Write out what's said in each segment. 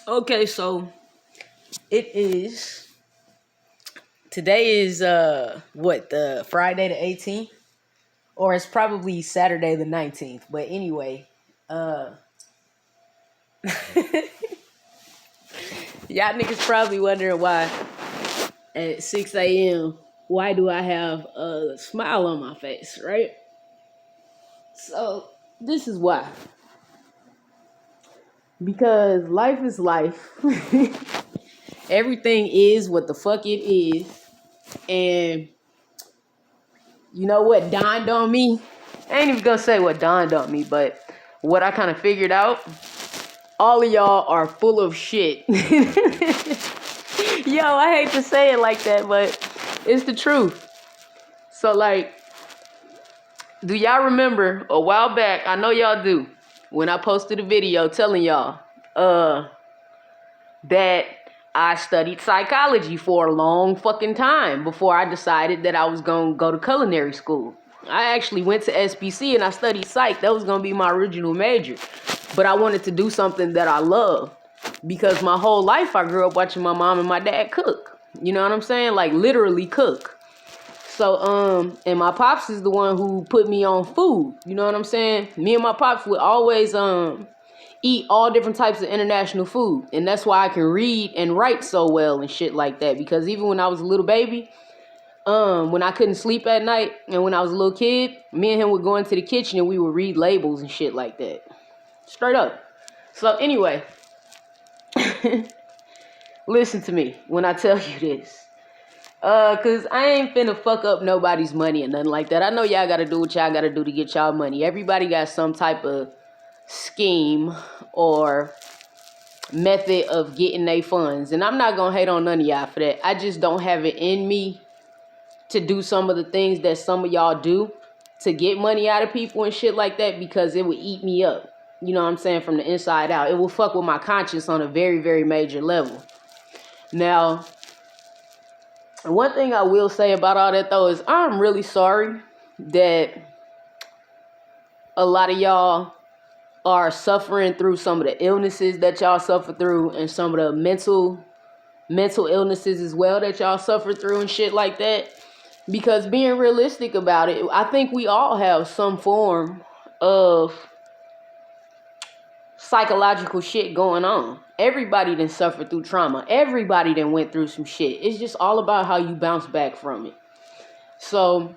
Okay, so it is today is what, the Friday the 18th, or it's probably Saturday the 19th. But anyway, uh y'all niggas probably wondering why at 6 a.m. why do I have a smile on my face, right? So this is why. Because life is life. Everything is what the fuck it is. And you know what dawned on me? I ain't even gonna say what dawned on me, but what I kind of figured out, all of y'all are full of shit. Yo, I hate to say it like that, but it's the truth. So, like, do y'all remember a while back? I know y'all do. When I posted a video telling y'all, that I studied psychology for a long fucking time before I decided that I was gonna go to culinary school. I actually went to SBC and I studied psych. That was gonna be my original major. But I wanted to do something that I love because my whole life I grew up watching my mom and my dad cook. You know what I'm saying? Like literally cook. So, and my pops is the one who put me on food. You know what I'm saying? Me and my pops would always, eat all different types of international food. And that's why I can read and write so well and shit like that. Because even when I was a little baby, when I couldn't sleep at night and when I was a little kid, me and him would go into the kitchen and we would read labels and shit like that. Straight up. So anyway, listen to me when I tell you this. Cause I ain't finna fuck up nobody's money or nothing like that. I know y'all gotta do what y'all gotta do to get y'all money. Everybody got some type of scheme or method of getting their funds. And I'm not gonna hate on none of y'all for that. I just don't have it in me to do some of the things that some of y'all do to get money out of people and shit like that, because it would eat me up. You know what I'm saying? From the inside out. It will fuck with my conscience on a very, very major level. Now, one thing I will say about all that though is I'm really sorry that a lot of y'all are suffering through some of the illnesses that y'all suffer through and some of the mental illnesses as well that y'all suffer through and shit like that. Because being realistic about it, I think we all have some form of psychological shit going on. Everybody done suffered through trauma. Everybody done went through some shit. It's just all about how you bounce back from it. So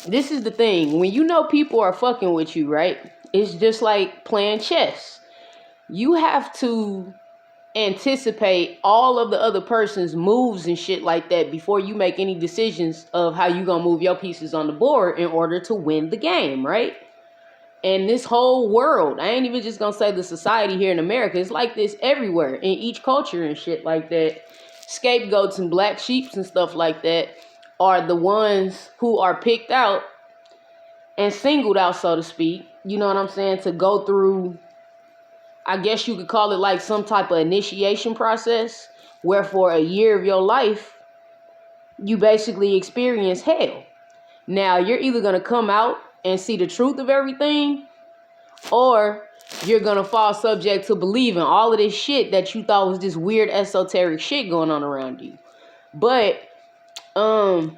this is the thing. When you know people are fucking with you, right? It's just like playing chess. You have to anticipate all of the other person's moves and shit like that before you make any decisions of how you gonna move your pieces on the board in order to win the game, right? And this whole world, I ain't even just gonna say the society here in America, it's like this everywhere in each culture and shit like that. Scapegoats and black sheeps and stuff like that are the ones who are picked out and singled out, so to speak, you know what I'm saying, to go through, I guess you could call it like some type of initiation process where for a year of your life, you basically experience hell. Now, you're either going to come out and see the truth of everything, or you're going to fall subject to believing all of this shit that you thought was this weird esoteric shit going on around you. But, again,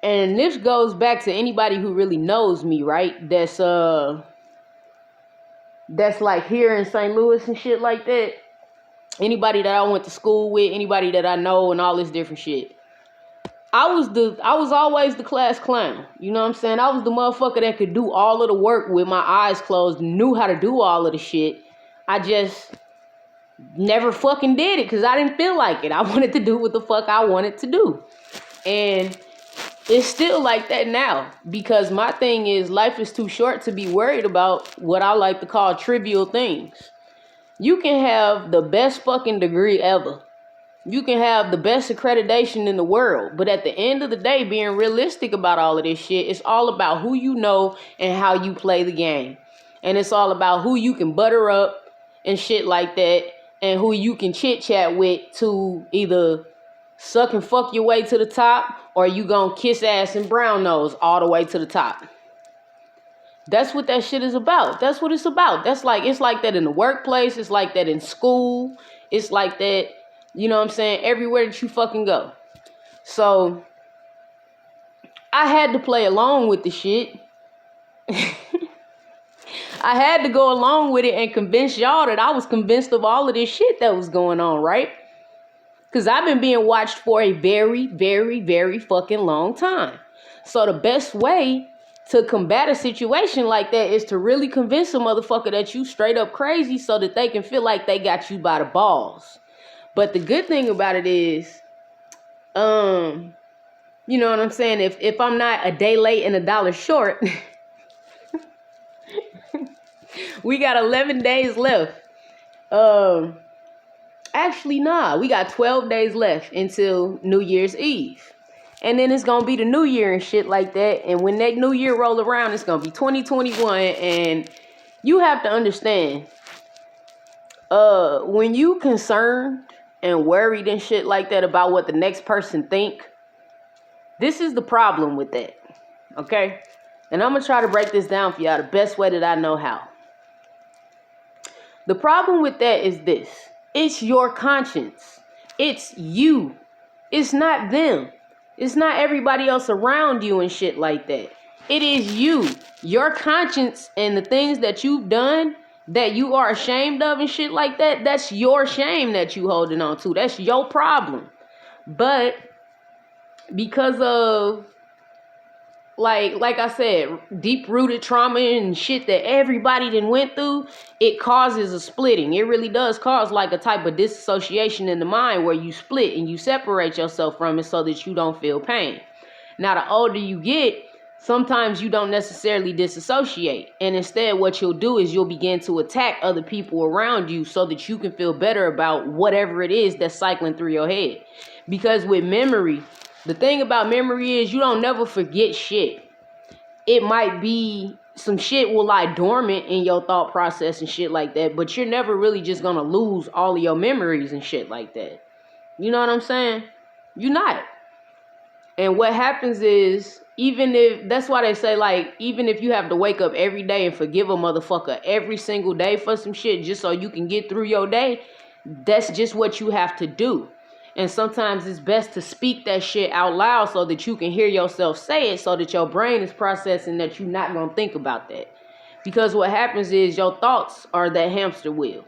and this goes back to anybody who really knows me, right? That's like here in St. Louis and shit like that. Anybody that I went to school with, anybody that I know and all this different shit. I was always the class clown. You know what I'm saying? I was the motherfucker that could do all of the work with my eyes closed, knew how to do all of the shit. I just never fucking did it because I didn't feel like it. I wanted to do what the fuck I wanted to do. And it's still like that now, because my thing is life is too short to be worried about what I like to call trivial things. You can have the best fucking degree ever. You can have the best accreditation in the world. But at the end of the day, being realistic about all of this shit, it's all about who you know and how you play the game. And it's all about who you can butter up and shit like that, and who you can chit chat with to either suck and fuck your way to the top, or you gonna kiss ass and brown nose all the way to the top. That's what that shit is about. That's what it's about. It's like that in the workplace. It's like that in school. It's like that, you know what I'm saying, everywhere that you fucking go. So I had to play along with the shit. I had to go along with it and convince y'all that I was convinced of all of this shit that was going on, right? Because I've been being watched for a very, very, very fucking long time. So the best way to combat a situation like that is to really convince a motherfucker that you straight up crazy so that they can feel like they got you by the balls. But the good thing about it is, you know what I'm saying? If I'm not a day late and $1 short, we got 11 days left. Actually, nah, we got 12 days left until New Year's Eve. And then it's going to be the new year and shit like that. And when that new year roll around, it's going to be 2021. And you have to understand, when you concerned and worried and shit like that about what the next person think, this is the problem with that. Okay? And I'm going to try to break this down for y'all the best way that I know how. The problem with that is this. It's your conscience. It's you. It's not them. It's not everybody else around you and shit like that. It is you. Your conscience and the things that you've done that you are ashamed of and shit like that, that's your shame that you holding on to. That's your problem. But because of, like I said, deep-rooted trauma and shit that everybody done went through, it causes a splitting. It really does cause like a type of disassociation in the mind where you split and you separate yourself from it so that you don't feel pain. Now, the older you get, sometimes you don't necessarily disassociate. And instead, what you'll do is you'll begin to attack other people around you so that you can feel better about whatever it is that's cycling through your head. Because with memory, the thing about memory is you don't never forget shit. It might be some shit will lie dormant in your thought process and shit like that, but you're never really just gonna lose all of your memories and shit like that. You know what I'm saying? You're not. And what happens is, even if, that's why they say, like, even if you have to wake up every day and forgive a motherfucker every single day for some shit just so you can get through your day, that's just what you have to do. And sometimes it's best to speak that shit out loud so that you can hear yourself say it so that your brain is processing that you're not going to think about that. Because what happens is your thoughts are that hamster wheel.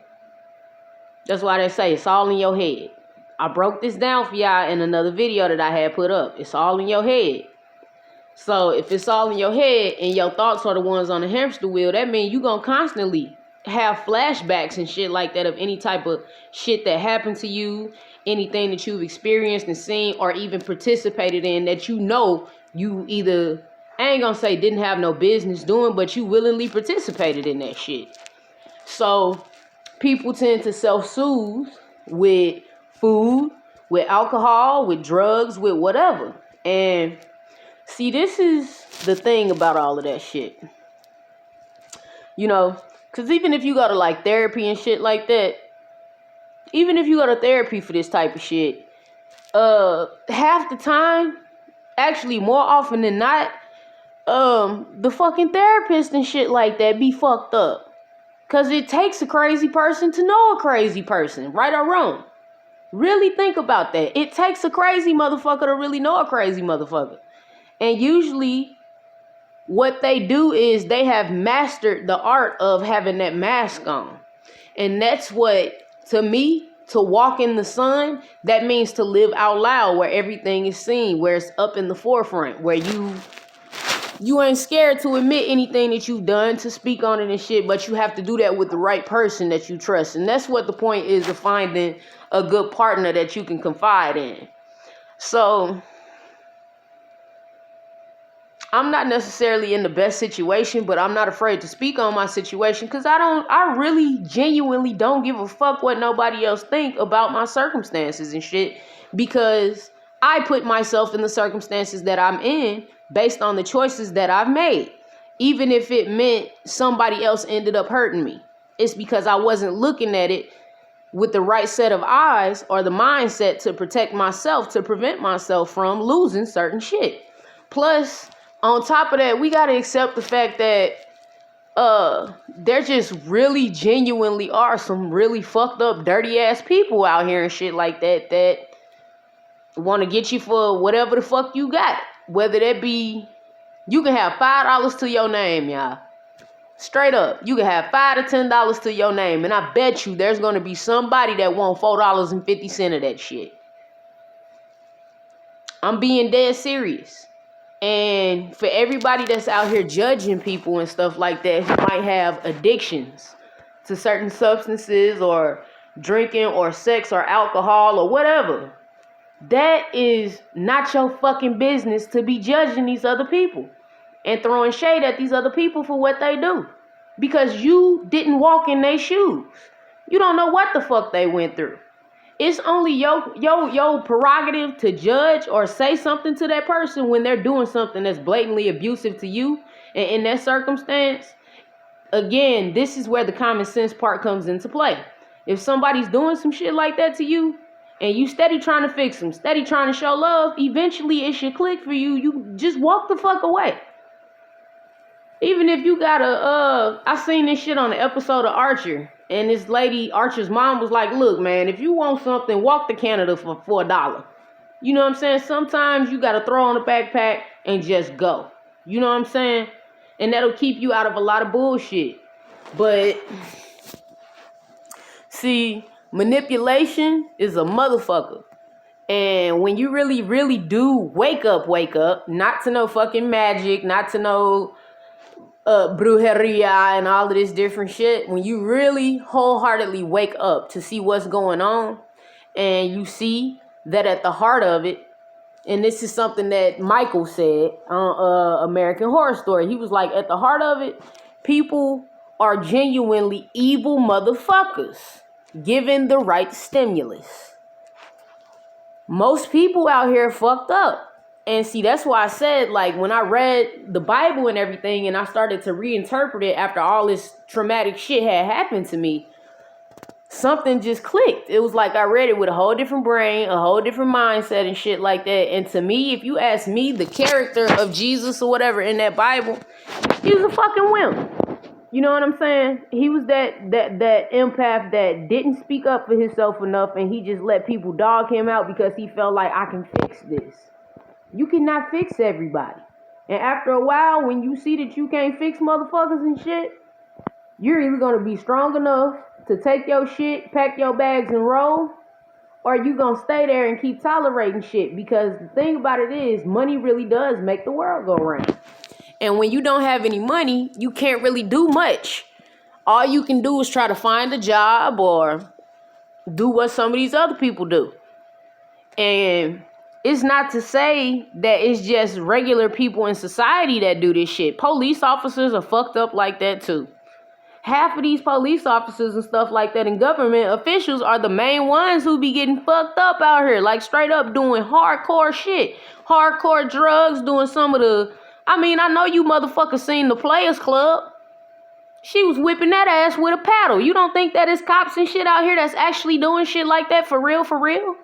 That's why they say it's all in your head. I broke this down for y'all in another video that I had put up. It's all in your head. So if it's all in your head and your thoughts are the ones on the hamster wheel, that means you're going to constantly have flashbacks and shit like that of any type of shit that happened to you, anything that you've experienced and seen or even participated in that you know you either, I ain't gonna say didn't have no business doing, but you willingly participated in that shit. So people tend to self-soothe with food, with alcohol, with drugs, with whatever. And see, this is the thing about all of that shit. You know, because even if you go to like therapy and shit like that, even if you go to therapy for this type of shit, half the time, actually more often than not, the fucking therapist and shit like that be fucked up. Because it takes a crazy person to know a crazy person, right or wrong. Really think about that. It takes a crazy motherfucker to really know a crazy motherfucker. And usually what they do is they have mastered the art of having that mask on. And that's what, to me, to walk in the sun, that means to live out loud where everything is seen, where it's up in the forefront, where you ain't scared to admit anything that you've done, to speak on it and shit, but you have to do that with the right person that you trust. And that's what the point is of finding a good partner that you can confide in. So I'm not necessarily in the best situation, but I'm not afraid to speak on my situation because I really genuinely don't give a fuck what nobody else think about my circumstances and shit, because I put myself in the circumstances that I'm in based on the choices that I've made. Even if it meant somebody else ended up hurting me, it's because I wasn't looking at it with the right set of eyes or the mindset to protect myself, to prevent myself from losing certain shit. Plus, on top of that, we got to accept the fact that there just really genuinely are some really fucked up, dirty ass people out here and shit like that want to get you for whatever the fuck you got. Whether that be, you can have $5 to your name, y'all. Straight up, you can have $5 to $10 to your name, and I bet you there's gonna be somebody that want $4.50 of that shit. I'm being dead serious. And for everybody that's out here judging people and stuff like that who might have addictions to certain substances or drinking or sex or alcohol or whatever, that is not your fucking business to be judging these other people and throwing shade at these other people for what they do. Because you didn't walk in their shoes. You don't know what the fuck they went through. It's only your prerogative to judge or say something to that person when they're doing something that's blatantly abusive to you. And in that circumstance, again, this is where the common sense part comes into play. If somebody's doing some shit like that to you, and you steady trying to fix them, steady trying to show love, eventually it should click for you. You just walk the fuck away. Even if you got I seen this shit on the episode of Archer. And this lady, Archer's mom, was like, look, man, if you want something, walk to Canada for $1. You know what I'm saying? Sometimes you got to throw on a backpack and just go. You know what I'm saying? And that'll keep you out of a lot of bullshit. But, see, manipulation is a motherfucker. And when you really, really do wake up, not to no fucking magic, not to no brujeria and all of this different shit, when you really wholeheartedly wake up to see what's going on, and you see that at the heart of it, and this is something that Michael said on American Horror Story, he was like, at the heart of it, people are genuinely evil motherfuckers given the right stimulus. Most people out here fucked up. And see, that's why I said, like, when I read the Bible and everything and I started to reinterpret it after all this traumatic shit had happened to me, something just clicked. It was like I read it with a whole different brain, a whole different mindset and shit like that. And to me, if you ask me, the character of Jesus or whatever in that Bible, he was a fucking wimp. You know what I'm saying? He was that empath that didn't speak up for himself enough, and he just let people dog him out because he felt like, I can fix this. You cannot fix everybody. And after a while, when you see that you can't fix motherfuckers and shit, you're either going to be strong enough to take your shit, pack your bags and roll, or you going to stay there and keep tolerating shit. Because the thing about it is, money really does make the world go round. And when you don't have any money, you can't really do much. All you can do is try to find a job or do what some of these other people do. And it's not to say that it's just regular people in society that do this shit. Police officers are fucked up like that too. Half of these police officers and stuff like that and government officials are the main ones who be getting fucked up out here. Like straight up doing hardcore shit. Hardcore drugs, doing some of the... I mean, I know you motherfuckers seen the Players Club. She was whipping that ass with a paddle. You don't think that is cops and shit out here that's actually doing shit like that for real, for real?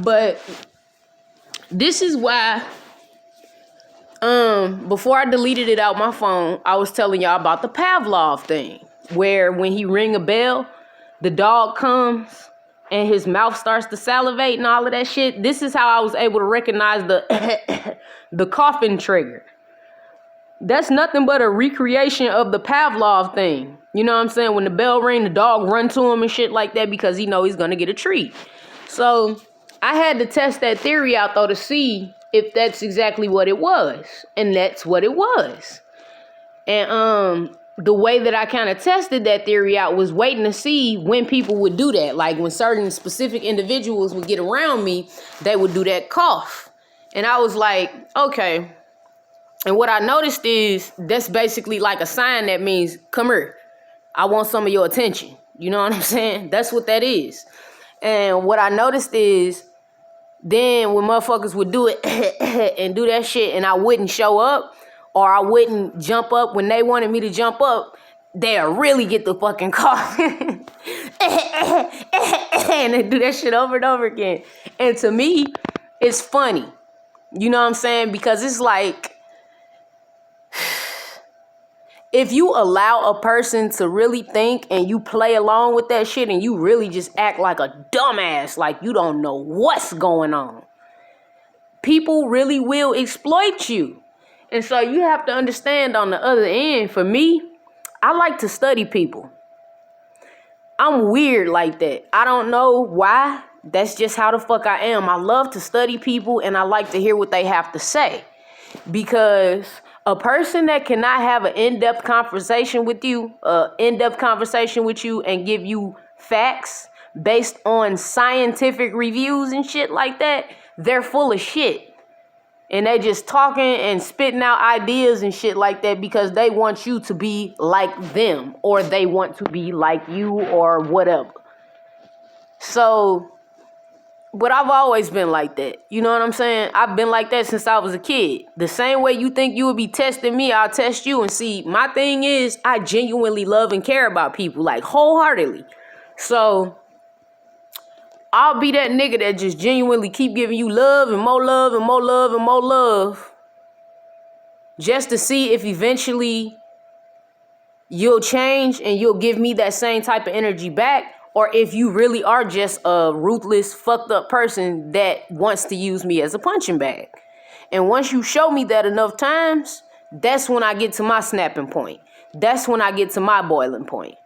But this is why, before I deleted it out my phone, I was telling y'all about the Pavlov thing, where when he ring a bell, the dog comes and his mouth starts to salivate and all of that shit. This is how I was able to recognize the coughing trigger. That's nothing but a recreation of the Pavlov thing. You know what I'm saying? When the bell ring, the dog run to him and shit like that because he know he's going to get a treat. So I had to test that theory out, though, to see if that's exactly what it was. And that's what it was. And the way that I kind of tested that theory out was waiting to see when people would do that. Like when certain specific individuals would get around me, they would do that cough. And I was like, okay. And what I noticed is that's basically like a sign that means, come here, I want some of your attention. You know what I'm saying? That's what that is. And what I noticed is then when motherfuckers would do it and do that shit and I wouldn't show up or I wouldn't jump up when they wanted me to jump up, they'll really get the fucking cough. And they do that shit over and over again. And to me, it's funny. You know what I'm saying? Because it's like, if you allow a person to really think and you play along with that shit and you really just act like a dumbass, like you don't know what's going on, people really will exploit you. And so you have to understand on the other end, for me, I like to study people. I'm weird like that. I don't know why. That's just how the fuck I am. I love to study people and I like to hear what they have to say. Because a person that cannot have an in-depth conversation with you, and give you facts based on scientific reviews and shit like that, they're full of shit. And they just talking and spitting out ideas and shit like that because they want you to be like them or they want to be like you or whatever. So, but I've always been like that. You know what I'm saying? I've been like that since I was a kid. The same way you think you would be testing me, I'll test you. And see, my thing is, I genuinely love and care about people, like wholeheartedly. So I'll be that nigga that just genuinely keep giving you love and more love and more love and more love, just to see if eventually you'll change and you'll give me that same type of energy back, or if you really are just a ruthless, fucked up person that wants to use me as a punching bag. And once you show me that enough times, that's when I get to my snapping point. That's when I get to my boiling point.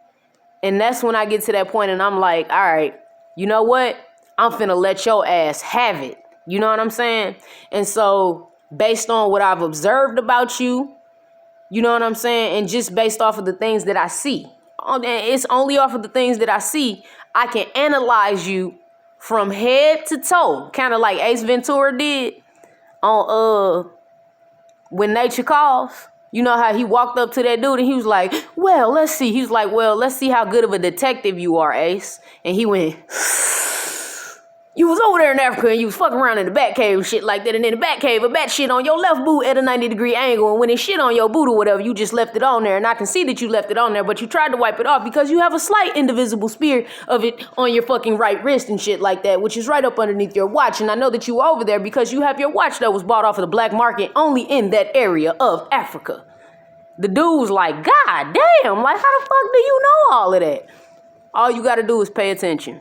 And that's when I get to that point and I'm like, all right, you know what? I'm finna let your ass have it. You know what I'm saying? And so based on what I've observed about you, you know what I'm saying? And just based off of the things that I see, it's only off of the things that I see, I can analyze you from head to toe, kind of like Ace Ventura did on When Nature Calls. You know how he walked up to that dude and he was like, well, let's see. He was like, well, let's see how good of a detective you are, Ace. And he went, you was over there in Africa and you was fucking around in the bat cave and shit like that. And in the bat cave, a bat shit on your left boot at a 90-degree angle. And when it shit on your boot or whatever, you just left it on there. And I can see that you left it on there, but you tried to wipe it off because you have a slight indivisible spear of it on your fucking right wrist and shit like that, which is right up underneath your watch. And I know that you were over there because you have your watch that was bought off of the black market only in that area of Africa. The dude was like, God damn, like how the fuck do you know all of that? All you got to do is pay attention.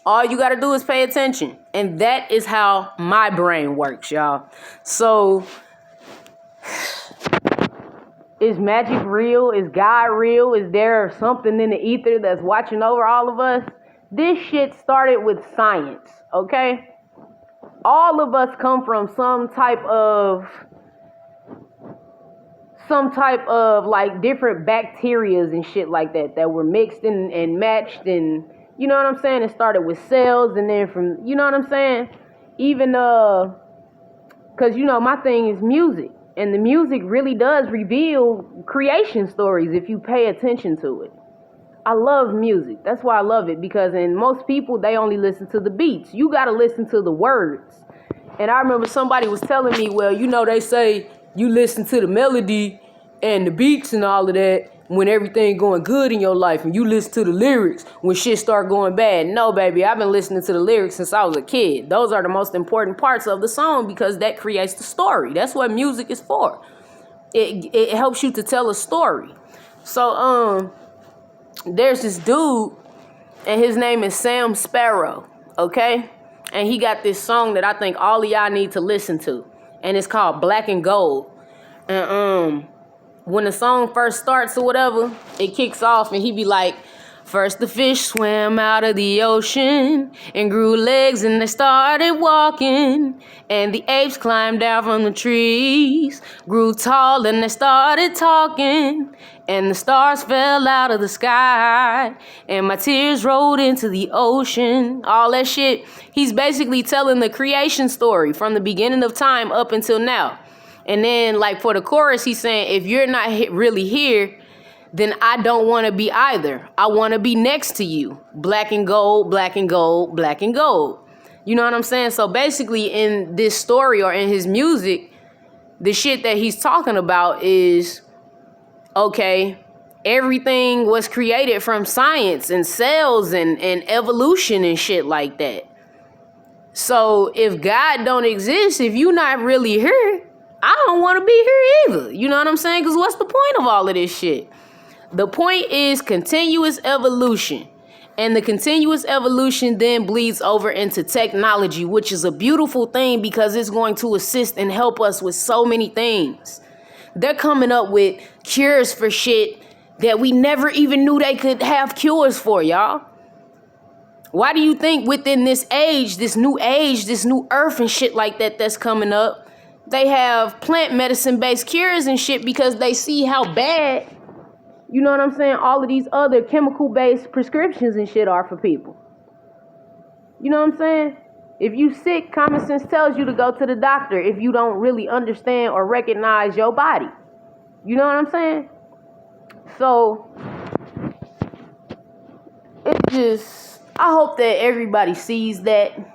All you got to do is pay attention. And that is how my brain works, y'all. So, is magic real? Is God real? Is there something in the ether that's watching over all of us? This shit started with science, okay? All of us come from some type of like different bacterias and shit like that were mixed and matched, and you know what I'm saying? It started with cells and then from, you know what I'm saying? Even, cause you know, my thing is music, and the music really does reveal creation stories if you pay attention to it. I love music. That's why I love it, because in most people, they only listen to the beats. You got to listen to the words. And I remember somebody was telling me, well, you know, they say you listen to the melody and the beats and all of that when everything going good in your life, and you listen to the lyrics when shit start going bad. No, baby, I've been listening to the lyrics since I was a kid. Those are the most important parts of the song because that creates the story. That's what music is for. It helps you to tell a story. So, there's this dude, and his name is Sam Sparrow, okay? And he got this song that I think all of y'all need to listen to, and it's called Black and Gold. And when the song first starts or whatever, it kicks off and he be like, first the fish swam out of the ocean and grew legs and they started walking. And the apes climbed down from the trees, grew tall and they started talking. And the stars fell out of the sky and my tears rolled into the ocean. All that shit. He's basically telling the creation story from the beginning of time up until now. And then, like, for the chorus, he's saying, if you're not really here, then I don't want to be either. I want to be next to you. Black and gold, black and gold, black and gold. You know what I'm saying? So basically, in this story or in his music, the shit that he's talking about is, okay, everything was created from science and cells and evolution and shit like that. So if God don't exist, if you're not really here, I don't want to be here either. You know what I'm saying? Because what's the point of all of this shit? The point is continuous evolution. And the continuous evolution then bleeds over into technology, which is a beautiful thing because it's going to assist and help us with so many things. They're coming up with cures for shit that we never even knew they could have cures for, y'all. Why do you think within this age, this new earth and shit like that that's coming up, they have plant medicine based cures and shit because they see how bad, you know what I'm saying, all of these other chemical based prescriptions and shit are for people. You know what I'm saying? If you sick, common sense tells you to go to the doctor if you don't really understand or recognize your body. You know what I'm saying? So, it's just, I hope that everybody sees that.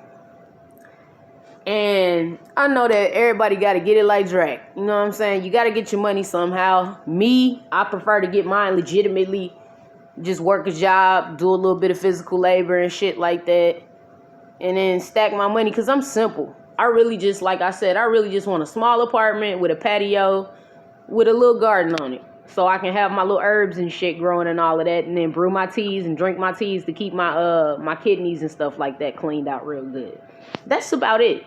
And I know that everybody got to get it like Drake. You know what I'm saying? You got to get your money somehow. Me, I prefer to get mine legitimately. Just work a job, do a little bit of physical labor and shit like that. And then stack my money because I'm simple. I really just, like I said, I really just want a small apartment with a patio with a little garden on it. So I can have my little herbs and shit growing and all of that. And then brew my teas and drink my teas to keep my my kidneys and stuff like that cleaned out real good. That's about it.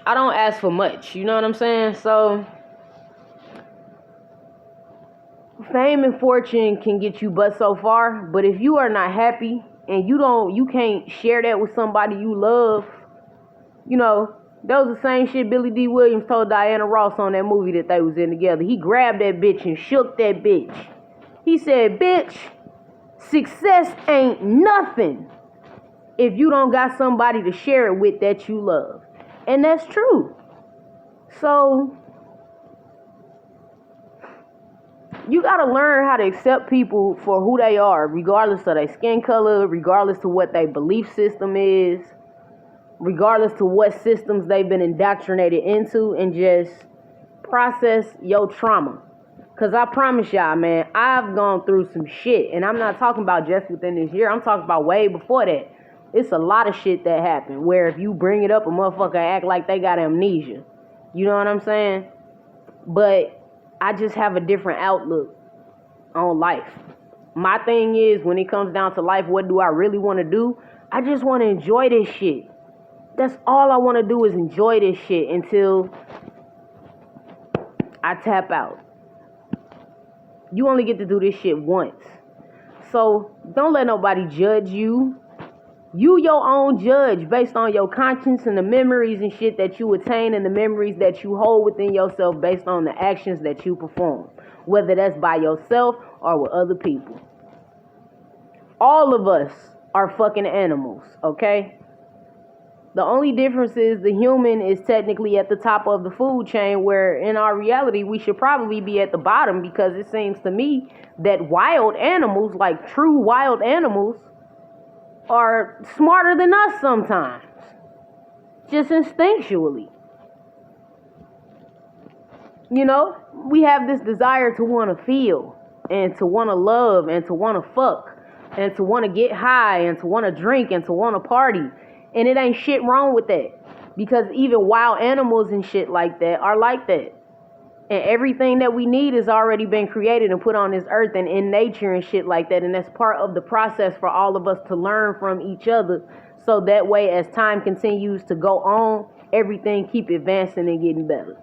I don't ask for much. You know what I'm saying? So fame and fortune can get you but so far. But if you are not happy and you can't share that with somebody you love, you know, that was the same shit Billy D. Williams told Diana Ross on that movie that they was in together. He grabbed that bitch and shook that bitch. He said, bitch, success ain't nothing if you don't got somebody to share it with that you love. And that's true. So, you gotta learn how to accept people for who they are, regardless of their skin color, regardless to what their belief system is, regardless to what systems they've been indoctrinated into, and just process your trauma. Because I promise y'all, man, I've gone through some shit. And I'm not talking about just within this year. I'm talking about way before that. It's a lot of shit that happened where if you bring it up, a motherfucker act like they got amnesia. You know what I'm saying? But I just have a different outlook on life. My thing is, when it comes down to life, what do I really want to do? I just want to enjoy this shit. That's all I want to do is enjoy this shit until I tap out. You only get to do this shit once. So don't let nobody judge you. You your own judge based on your conscience and the memories and shit that you attain and the memories that you hold within yourself based on the actions that you perform. Whether that's by yourself or with other people. All of us are fucking animals, okay? The only difference is the human is technically at the top of the food chain, where in our reality we should probably be at the bottom, because it seems to me that wild animals, like true wild animals, are smarter than us sometimes. Just instinctually. You know, we have this desire to want to feel and to want to love and to want to fuck and to want to get high and to want to drink and to want to party. And it ain't shit wrong with that, because even wild animals and shit like that are like that. And everything that we need has already been created and put on this earth and in nature and shit like that. And that's part of the process for all of us to learn from each other. So that way, as time continues to go on, everything keep advancing and getting better.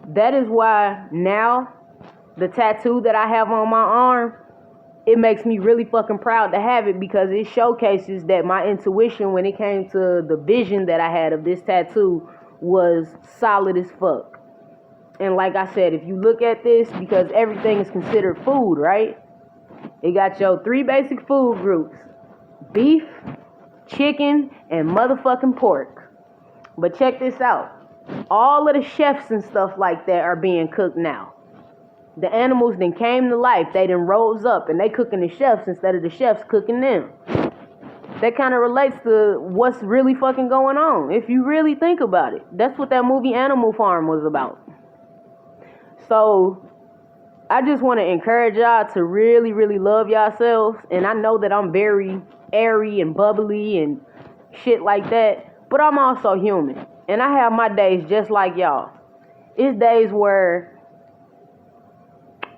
That is why now the tattoo that I have on my arm, it makes me really fucking proud to have it, because it showcases that my intuition when it came to the vision that I had of this tattoo was solid as fuck. And like I said, if you look at this, because everything is considered food, right? It got your 3 basic food groups: beef, chicken, and motherfucking pork. But check this out. All of the chefs and stuff like that are being cooked now. The animals then came to life. They then rose up and they cooking the chefs instead of the chefs cooking them. That kind of relates to what's really fucking going on, if you really think about it. That's what that movie Animal Farm was about. So I just want to encourage y'all to really, really love yourselves. And I know that I'm very airy and bubbly and shit like that, but I'm also human. And I have my days just like y'all. It's days where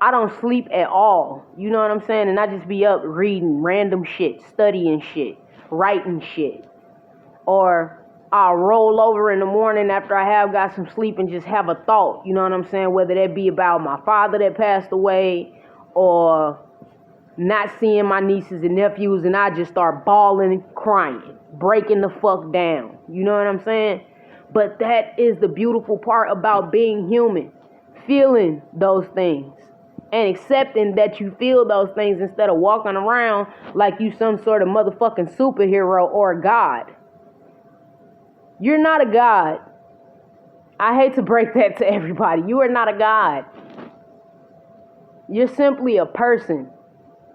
I don't sleep at all. You know what I'm saying? And I just be up reading random shit, studying shit, writing shit. Or I'll roll over in the morning after I have got some sleep and just have a thought. You know what I'm saying? Whether that be about my father that passed away or not seeing my nieces and nephews, and I just start bawling and crying, breaking the fuck down. You know what I'm saying? But that is the beautiful part about being human. Feeling those things. And accepting that you feel those things instead of walking around like you some sort of motherfucking superhero or a god. You're not a god. I hate to break that to everybody. You are not a god. You're simply a person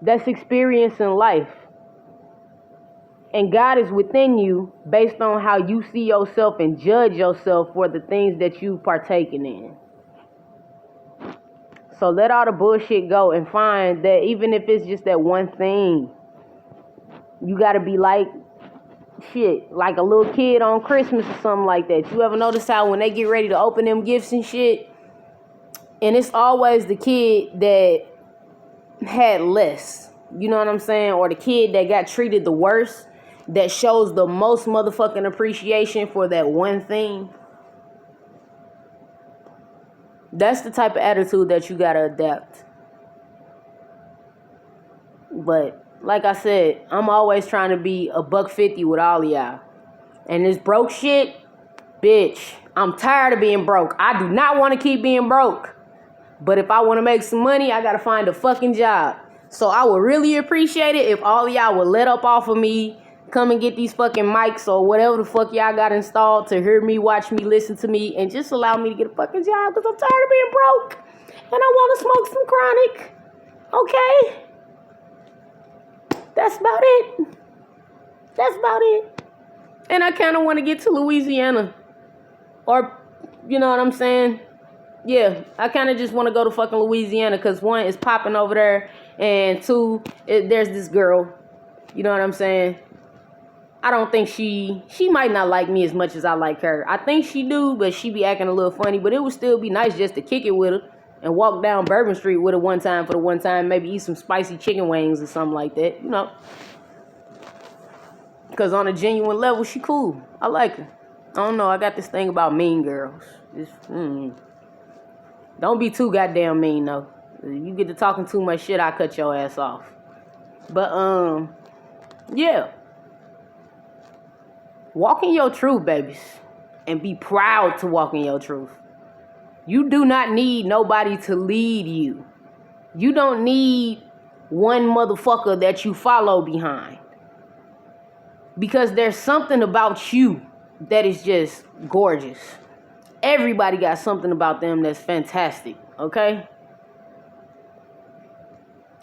that's experiencing life. And God is within you based on how you see yourself and judge yourself for the things that you've partaken in. So let all the bullshit go and find that even if it's just that one thing, you got to be like shit, like a little kid on Christmas or something like that. You ever notice how when they get ready to open them gifts and shit, and it's always the kid that had less, you know what I'm saying? Or the kid that got treated the worst, that shows the most motherfucking appreciation for that one thing. That's the type of attitude that you gotta adapt. But like I said, I'm always trying to be $150 with all of y'all. And this broke shit, bitch, I'm tired of being broke. I do not want to keep being broke. But if I want to make some money, I gotta find a fucking job. So I would really appreciate it if all of y'all would let up off of me, come and get these fucking mics or whatever the fuck y'all got installed to hear me, watch me, listen to me, and just allow me to get a fucking job because I'm tired of being broke. And I want to smoke some chronic. Okay? That's about it. That's about it. And I kind of want to get to Louisiana. Or, you know what I'm saying? Yeah, I kind of just want to go to fucking Louisiana because one, it's popping over there. And two, there's this girl. You know what I'm saying? I don't think she might not like me as much as I like her. I think she do, but she be acting a little funny. But it would still be nice just to kick it with her and walk down Bourbon Street with her one time for the one time. Maybe eat some spicy chicken wings or something like that, you know. Because on a genuine level, she cool. I like her. I don't know. I got this thing about mean girls. Don't be too goddamn mean, though. If you get to talking too much shit, I'll cut your ass off. But, yeah. Walk in your truth, babies. And be proud to walk in your truth. You do not need nobody to lead you. You don't need one motherfucker that you follow behind. Because there's something about you that is just gorgeous. Everybody got something about them that's fantastic, okay?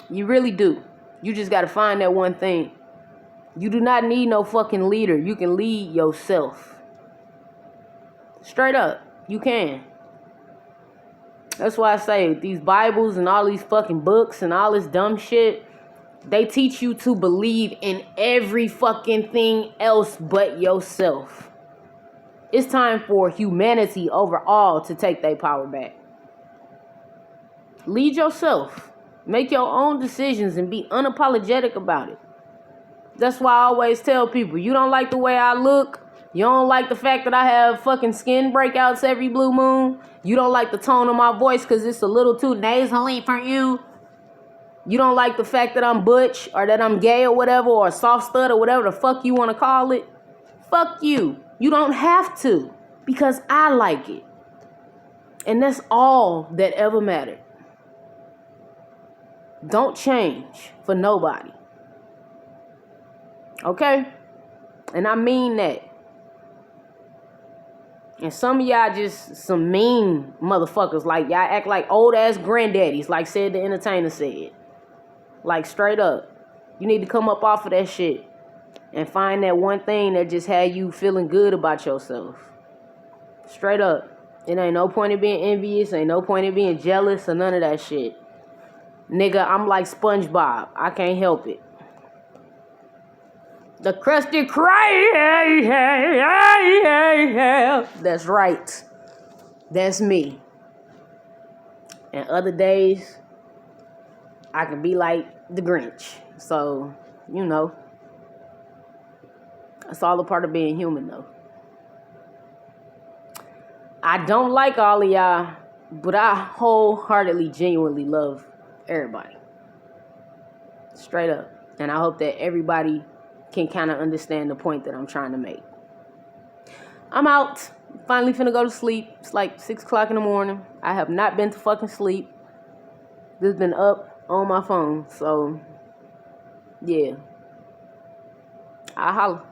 You really do. You just got to find that one thing. You do not need no fucking leader. You can lead yourself. Straight up. You can. That's why I say these Bibles and all these fucking books and all this dumb shit, they teach you to believe in every fucking thing else but yourself. It's time for humanity overall to take their power back. Lead yourself. Make your own decisions and be unapologetic about it. That's why I always tell people, you don't like the way I look. You don't like the fact that I have fucking skin breakouts every blue moon. You don't like the tone of my voice because it's a little too nasally for you. You don't like the fact that I'm butch or that I'm gay or whatever, or soft stud or whatever the fuck you want to call it. Fuck you. You don't have to, because I like it. And that's all that ever mattered. Don't change for nobody. Okay? And I mean that. And some of y'all just some mean motherfuckers. Like, y'all act like old ass granddaddies, like Said the Entertainer said. Like, straight up. You need to come up off of that shit and find that one thing that just had you feeling good about yourself. Straight up. It ain't no point in being envious. Ain't no point in being jealous or none of that shit. Nigga, I'm like SpongeBob. I can't help it. The crusty cry. That's right. That's me. And other days, I can be like the Grinch. So, you know, that's all a part of being human, though. I don't like all of y'all, but I wholeheartedly, genuinely love everybody. Straight up. And I hope that everybody can kind of understand the point that I'm trying to make. I'm out. Finally finna go to sleep. It's like 6 o'clock in the morning. I have not been to fucking sleep. Just been up on my phone. So, yeah. I'll holla.